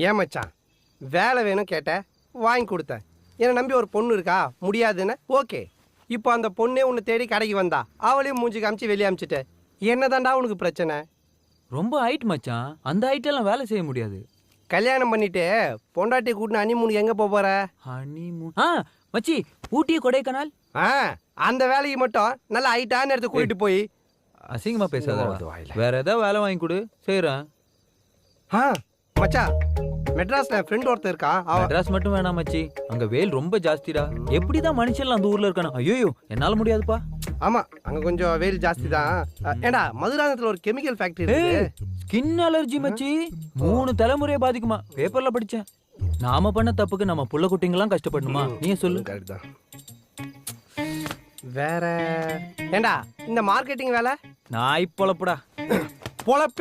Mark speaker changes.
Speaker 1: ஏன் மச்சான் வேலை வேணும் கேட்ட வாங்கி கொடுத்தேன். என்னை நம்பி ஒரு பொண்ணு இருக்கா முடியாதுன்னு ஓகே. இப்போ அந்த பொண்ணே உன்னை தேடி கடைக்கு வந்தா அவளையும் மூஞ்சி காமிச்சு வெளியே அமிச்சிட்ட. என்னதான்டா உனக்கு பிரச்சனை?
Speaker 2: ரொம்ப ஹைட் மச்சான், அந்த ஹைட்டெல்லாம் வேலை செய்ய முடியாது.
Speaker 1: கல்யாணம் பண்ணிட்டு பொண்டாட்டி கூட்டின ஹனிமூனுக்கு எங்கே போக போற?
Speaker 2: ஹனிமூன் மச்சி, ஊட்டி கொடைக்கானல்.
Speaker 1: அந்த வேலைக்கு மட்டும் நல்ல ஹைட்டான இடத்துக்கு கூட்டிட்டு போய்.
Speaker 2: அசிங்கமா பேசாத, வேற ஏதாவது வேலை வாங்கி கொடு, செய்யறேன்.
Speaker 1: மச்சான் மெட்ராஸ்ல என் ஃப்ரெண்ட் ஒருத்தர் இருக்கான்.
Speaker 2: மெட்ராஸ் மட்டும் வேணாம் மச்சி, அங்க வெயில் ரொம்ப ஜாஸ்திடா. எப்படிதான் மனுஷன்லாம் அந்த ஊர்ல இருக்கானோ? ஐயோ என்னால முடியாதுப்பா.
Speaker 1: ஆமா அங்க கொஞ்சம் வெயில் ஜாஸ்தி தான். ஏண்டா மதுராந்தகத்துல ஒரு கெமிக்கல் ஃபேக்டரி இருக்கு.
Speaker 2: ஸ்கின் அலர்ஜி மச்சி 3 தலைமுறையை பாதிக்குமா, பேப்பர்ல படிச்சேன். நாம பண்ண தப்புக்கு நம்ம புள்ள குட்டிங்கெல்லாம் கஷ்டப்படணுமா? நீ சொல்லு.
Speaker 1: கரெக்ட் தான். வேற ஏண்டா இந்த மார்க்கெட்டிங் வேலை
Speaker 2: நான் பொழப்புடா.
Speaker 1: பொழப்பே